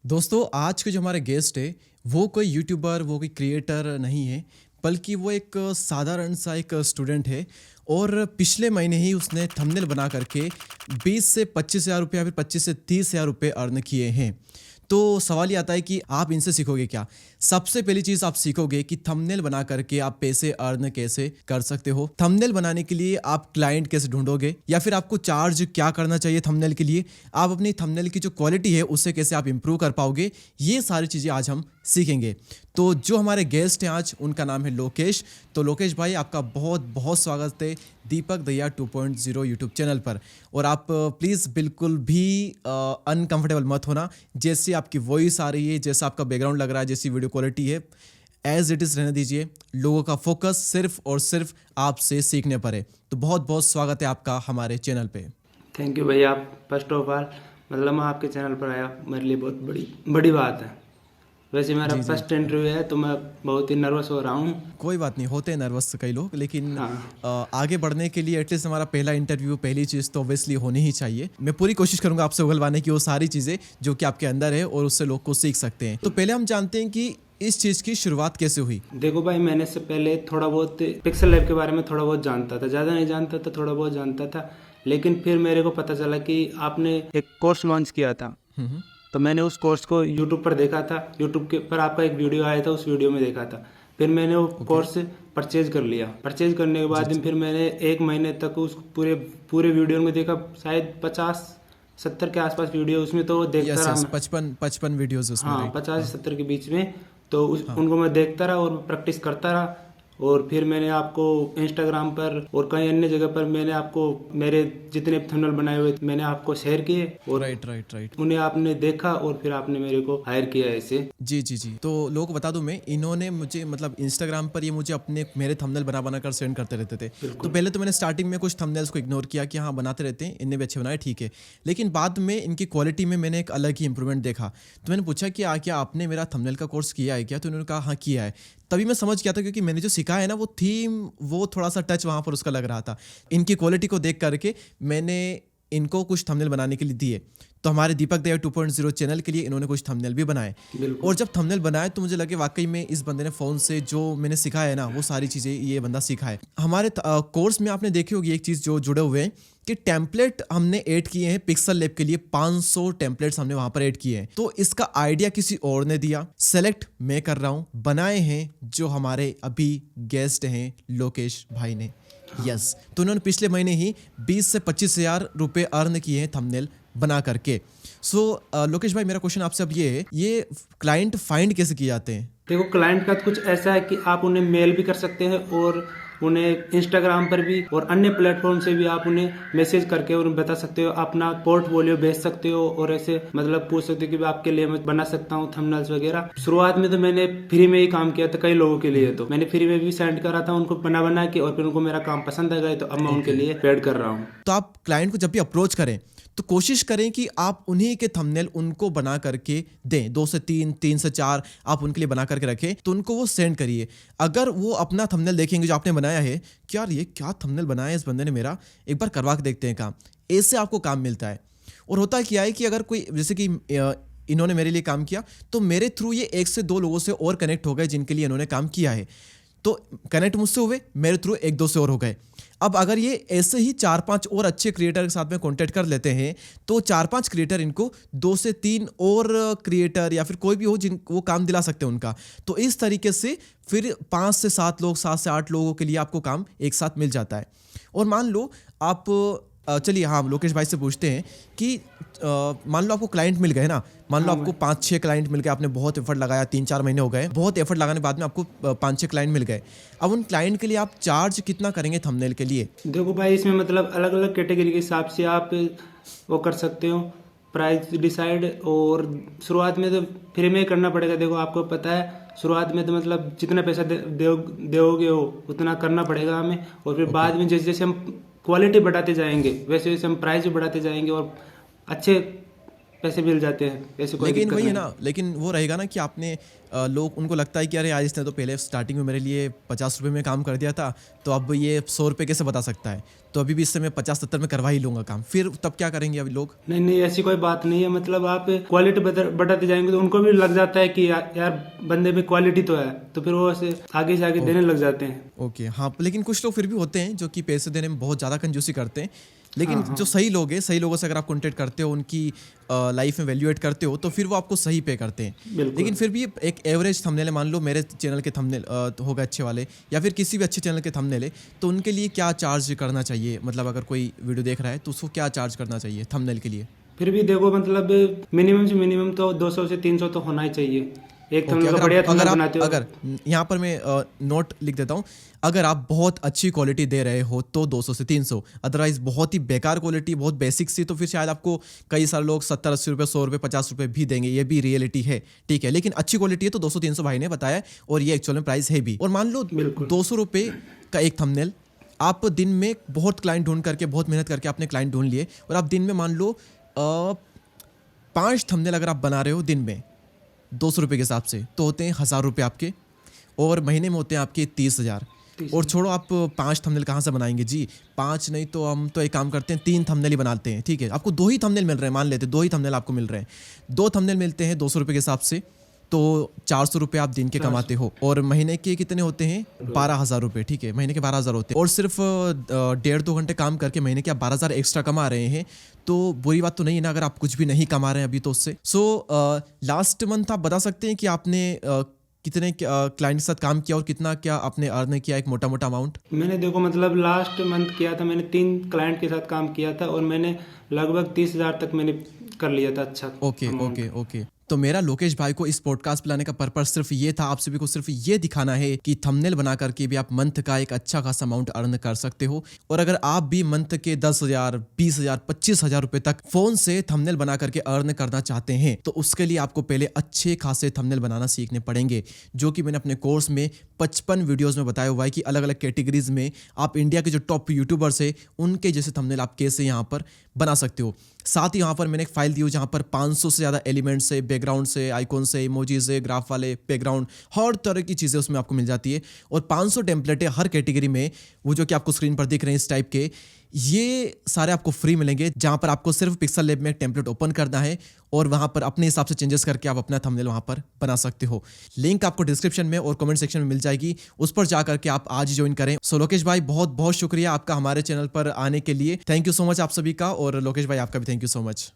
दोस्तों आज के जो हमारे गेस्ट है वो कोई यूट्यूबर वो कोई क्रिएटर नहीं है, बल्कि वो एक साधारण सा एक स्टूडेंट है। और पिछले महीने ही उसने थंबनेल बना करके 20 से 25 हज़ार रुपये या फिर 25 से 30 हज़ार रुपये अर्न किए हैं। तो सवाल ये आता है कि आप इनसे सीखोगे क्या। सबसे पहली चीज आप सीखोगे कि थंबनेल बना करके आप पैसे अर्न कैसे कर सकते हो। थंबनेल बनाने के लिए आप क्लाइंट कैसे ढूंढोगे या फिर आपको चार्ज क्या करना चाहिए थंबनेल के लिए। आप अपनी थंबनेल की जो क्वालिटी है उससे कैसे आप इंप्रूव कर पाओगे, ये सारी चीजें आज हम सीखेंगे। तो जो हमारे गेस्ट हैं आज उनका नाम है लोकेश। तो लोकेश भाई आपका बहुत बहुत स्वागत है दीपक दैया 2.0 यूट्यूब चैनल पर। और आप प्लीज़ बिल्कुल भी अनकंफर्टेबल मत होना। जैसे आपकी वॉइस आ रही है, जैसा आपका बैकग्राउंड लग रहा है, जैसी वीडियो क्वालिटी है, एज इट इज़ रहने दीजिए। लोगों का फोकस सिर्फ और सिर्फ आपसे सीखने पर है। तो बहुत बहुत स्वागत है आपका हमारे चैनल पे। थैंक यू भैया। फर्स्ट ऑफ ऑल मतलब मैं आपके चैनल पर आया मेरे लिए बहुत बड़ी बड़ी बात है। वैसे मेरा जी जी, फर्स्ट इंटरव्यू है तो मैं बहुत ही नर्वस हो रहा हूँ। कोई बात नहीं, होते हैं नर्वस कई लोग, लेकिन हाँ आगे बढ़ने के लिए एटलीस्ट हमारा पहला इंटरव्यू, पहली चीज़ तो ऑब्वियसली होनी ही चाहिए। मैं पूरी कोशिश करूंगा आपसे उगलवाने की वो सारी चीज़ें जो कि आपके अंदर है और उससे लोग को सीख सकते हैं। तो पहले हम जानते हैं कि इस चीज़ की शुरुआत कैसे हुई। देखो भाई, मैंने से पहले थोड़ा बहुत पिक्सल लैब के बारे में थोड़ा बहुत जानता था, ज़्यादा नहीं जानता था, थोड़ा बहुत जानता था। लेकिन फिर मेरे को पता चला कि आपने एक कोर्स लॉन्च किया था। हम्म। तो मैंने उस कोर्स को यूट्यूब पर देखा था। यूट्यूब के पर आपका एक वीडियो आया था, उस वीडियो में देखा था। फिर मैंने वो ओके। कोर्स परचेज कर लिया। परचेज करने के जी बाद जी। फिर मैंने एक महीने तक उस पूरे पूरे वीडियो में देखा। शायद 50-70 के आसपास वीडियो उसमें, तो देखता यस रहा यस, मैं। 55 वीडियोस उसमें, हाँ, राइट। 50 हाँ से 70 के बीच में। तो हाँ। उनको मैं देखता रहा और प्रैक्टिस करता रहा। और फिर मैंने आपको इंस्टाग्राम पर और कई अन्य जगह पर मैंने आपको मेरे जितने थंबनेल बनाए हुए थे मैंने आपको शेयर किए, और राइट राइट राइट। उन्हें आपने देखा और फिर आपने मेरे को हायर किया ऐसे। जी जी जी। तो लोगों को बता दूं, मैं इन्होंने मुझे मतलब इंस्टाग्राम पर ये मुझे अपने मेरे थंबनेल बना बना कर सेंड करते रहते थे। तो बिल्कुल। पहले तो मैंने स्टार्टिंग में कुछ थंबनेल्स को इग्नोर किया कि हाँ बनाते रहते हैं, इनने भी अच्छे बनाए, ठीक है। लेकिन बाद में इनकी क्वालिटी में मैंने एक अलग ही इंप्रूवमेंट देखा। तो मैंने पूछा कि क्या आपने मेरा थंबनेल का कोर्स किया है क्या। तो उन्होंने कहा हाँ किया है। तभी मैं समझ गया था, क्योंकि मैंने जो सीखा है ना वो थीम, वो थोड़ा सा टच वहाँ पर उसका लग रहा था। इनकी क्वालिटी को देख करके मैंने इनको कुछ थंबनेल बनाने के लिए दिए। तो हमारे दीपक देव 2.0 चैनल के लिए इन्होंने कुछ थंबनेल भी बनाए। बिल्कुल। और जब थंबनेल बनाए तो मुझे लगे वाकई में इस बंदे ने फ़ोन से जो मैंने सिखाया है ना वो सारी चीज़ें ये बंदा सीखा है। हमारे कोर्स में आपने देखी होगी एक चीज़ जो जुड़े हुए हैं कि टेम्पलेट हमने ऐड किए हैं पिक्सल लैब के लिए। 500 टेम्पलेट्स हमने वहां पर ऐड किए हैं। तो इसका आइडिया किसी और ने दिया, सेलेक्ट मैं कर रहा हूं, बनाए हैं जो हमारे अभी गेस्ट हैं लोकेश भाई ने। यस। तो उन्होंने पिछले महीने ही 20 से 25 हज़ार रुपये अर्न किए हैं थंबनेल बना करके। सो लोकेश भाई, मेरा क्वेश्चन आपसे अब ये है, ये क्लाइंट फाइंड कैसे किए जाते हैं। देखो, क्लाइंट का कुछ ऐसा है कि आप उन्हें मेल भी कर सकते हैं और उन्हें इंस्टाग्राम पर भी और अन्य प्लेटफॉर्म से भी आप उन्हें मैसेज करके और बता सकते हो, अपना पोर्टफोलियो भेज सकते हो और ऐसे मतलब पूछ सकते हो कि आपके लिए मैं बना सकता हूँ थंबनेल्स वगैरह। शुरुआत में तो मैंने फ्री में ही काम किया था कई लोगों के लिए। तो मैंने फ्री में भी सेंड करा था उनको बना बना के, और फिर उनको मेरा काम पसंद आ गया तो अब मैं उनके ओके। लिए पेड कर रहा हूँ। तो आप क्लाइंट को जब भी अप्रोच करें तो कोशिश करें कि आप उन्हीं के थंबनेल उनको बना करके दें। 2 से 3, 3 से 4 आप उनके लिए बना करके रखें, तो उनको वो सेंड करिए। अगर वो अपना थंबनेल देखेंगे जो आपने बनाया है कि यार ये क्या थंबनेल बनाया है इस बंदे ने मेरा, एक बार करवा के देखते हैं काम, ऐसे आपको काम मिलता है। और होता क्या है कि अगर कोई जैसे कि इन्होंने मेरे लिए काम किया तो मेरे थ्रू ये 1 से 2 लोगों से और कनेक्ट हो गए जिनके लिए इन्होंने काम किया है। तो कनेक्ट मुझसे हुए, मेरे थ्रू 1-2 से और हो गए। अब अगर ये ऐसे ही 4-5 और अच्छे क्रिएटर के साथ में कांटेक्ट कर लेते हैं तो 4-5 क्रिएटर इनको 2 से 3 और क्रिएटर या फिर कोई भी हो जिन वो काम दिला सकते हैं उनका। तो इस तरीके से फिर 5 से 7 लोग, 7 से 8 लोगों के लिए आपको काम एक साथ मिल जाता है। और मान लो आप चलिए हाँ लोकेश भाई से पूछते हैं कि मान लो आपको क्लाइंट मिल गए ना, मान लो हाँ आपको 5-6 क्लाइंट मिल गए, आपने बहुत एफर्ट लगाया, 3-4 महीने हो गए, बहुत एफर्ट लगाने के बाद में आपको 5-6 क्लाइंट मिल गए। अब उन क्लाइंट के लिए आप चार्ज कितना करेंगे थंबनेल के लिए। देखो भाई, इसमें मतलब अलग अलग कैटेगरी के हिसाब से आप वो कर सकते हो प्राइस डिसाइड। और शुरुआत में तो फ्री में ही करना पड़ेगा। देखो, आपको पता है शुरुआत में तो मतलब जितना पैसा दोगे हो उतना करना पड़ेगा हमें। और फिर बाद में जैसे जैसे हम क्वालिटी बढ़ाते जाएंगे वैसे वैसे हम प्राइस भी बढ़ाते जाएंगे और अच्छे पैसे मिल जाते हैं, ऐसे कोई लेकिन दिक्कत वही है नहीं। ना, लेकिन वो रहेगा ना कि आपने लोग उनको लगता है कि अरे यार इसने तो पहले स्टार्टिंग में मेरे लिए 50 रुपये में काम कर दिया था, तो अब ये 100 रुपये कैसे बता सकता है, तो अभी भी इससे मैं 50-70 में करवा ही लूँगा काम। फिर तब क्या करेंगे अभी लोग? नहीं नहीं, ऐसी कोई बात नहीं है। मतलब आप क्वालिटी बढ़ाते जाएंगे तो उनको भी लग जाता है कि यार बंदे में क्वालिटी तो है, तो फिर वो ऐसे आगे से आगे देने लग जाते हैं। ओके, हाँ, लेकिन कुछ लोग फिर भी होते हैं जो कि पैसे देने में बहुत ज़्यादा कंजूसी करते हैं। लेकिन हाँ, हाँ। जो सही लोग हैं, सही लोगों से अगर आप कॉन्टेक्ट करते हो, उनकी लाइफ में वैल्यूएट करते हो, तो फिर वो आपको सही पे करते हैं। बिल्कुल। लेकिन फिर भी एक एवरेज थंबनेल है, मान लो मेरे चैनल के थंबनेल होगा अच्छे वाले, या फिर किसी भी अच्छे चैनल के थंबनेल है, तो उनके लिए क्या चार्ज करना चाहिए? मतलब अगर कोई वीडियो देख रहा है तो उसको क्या चार्ज करना चाहिए थंबनेल के लिए? फिर भी देखो, मतलब मिनिमम से मिनिमम तो 200 से 300 तो होना ही चाहिए। एक ओके, थंबनेल का बढ़िया थंबनेल बनाते हो। अगर यहाँ पर मैं नोट लिख देता हूँ, अगर आप बहुत अच्छी क्वालिटी दे रहे हो तो 200 से 300, अदरवाइज बहुत ही बेकार क्वालिटी, बहुत बेसिक सी, तो फिर शायद आपको कई सारे लोग 70-80 रुपये, 100 रुपये, 50 रुपये भी देंगे, ये भी रियलिटी है, ठीक है। लेकिन अच्छी क्वालिटी है तो 200-300 भाई ने बताया, और ये एक्चुअल में प्राइस है भी। और मान लो बिल्कुल। 200 रुपये का एक थंबनेल, आप दिन में बहुत क्लाइंट ढूंढ करके, बहुत मेहनत करके आपने क्लाइंट ढूंढ लिए, और आप दिन में मान लो 5 थंबनेल अगर आप बना रहे हो दिन में 200 रुपये के हिसाब से, तो होते हैं 1000 रुपये आपके, और महीने में होते हैं आपके 30,000। और छोड़ो, आप 5 थंबनेल कहाँ से बनाएंगे जी? 5 नहीं तो हम तो एक काम करते हैं, 3 थंबनेल ही बनाते हैं, ठीक है। आपको 2 ही थंबनेल मिल रहे हैं, मान लेते हैं 2 ही थंबनेल आपको मिल रहे हैं, 2 थंबनेल मिलते हैं 200 रुपये के हिसाब से, तो 400 रुपये आप दिन के कमाते हो, और महीने के कितने होते हैं? 12,000 रुपये, ठीक है, महीने के 12,000 होते हैं, और सिर्फ 1.5-2 घंटे काम करके महीने के आप 12,000 एक्स्ट्रा कमा रहे हैं, तो बुरी बात तो नहीं है ना अगर आप कुछ भी नहीं कमा रहे हैं अभी तो उससे। सो लास्ट मंथ आप बता सकते हैं कि आपने कितने क्लाइंट के साथ काम किया और कितना क्या आपने अर्न किया, एक मोटा मोटा अमाउंट? मैंने देखो, मतलब लास्ट मंथ किया था, मैंने 3 क्लाइंट के साथ काम किया था, और मैंने लगभग 30,000 तक मैंने कर लिया था। अच्छा ओके amount। Okay okay. तो मेरा लोकेश भाई को इस पॉडकास्ट पे लाने का पर्पस सिर्फ ये था, आप सभी को सिर्फ ये दिखाना है कि थंबनेल बना करके भी आप मंथ का एक अच्छा खासा अमाउंट अर्न कर सकते हो। और अगर आप भी मंथ के 10,000, 20,000, 25,000 रुपए तक फोन से थंबनेल बना करके अर्न करना चाहते हैं, तो उसके लिए आपको पहले अच्छे खासे थंबनेल बनाना सीखने पड़ेंगे, जो कि मैंने अपने कोर्स में 55 वीडियोस में बताया हुआ है कि अलग अलग कैटेगरीज में आप इंडिया के जो टॉप यूट्यूबर्स है उनके जैसे थंबनेल आप कैसे यहाँ पर बना सकते हो। साथ ही यहाँ पर मैंने एक फाइल दी हुई जहाँ पर 500 से ज़्यादा एलिमेंट्स है, बैकग्राउंड से, आइकॉन से, इमोजीज से, ग्राफ वाले बैकग्राउंड, हर तरह की चीज़ें उसमें आपको मिल जाती है, और 500 टेम्पलेट है हर कैटेगरी में, वो जो कि आपको स्क्रीन पर दिख रहे हैं इस टाइप के, ये सारे आपको फ्री मिलेंगे, जहाँ पर आपको सिर्फ पिक्सल लैब में एक टेम्पलेट ओपन करना है और वहाँ पर अपने हिसाब से चेंजेस करके आप अपना थंबनेल वहाँ पर बना सकते हो। लिंक आपको डिस्क्रिप्शन में और कमेंट सेक्शन में मिल जाएगी, उस पर जा करके आप आज ही ज्वाइन करें। सो लोकेश भाई, बहुत बहुत शुक्रिया आपका हमारे चैनल पर आने के लिए। थैंक यू सो मच आप सभी का, और लोकेश भाई आपका भी थैंक यू सो मच।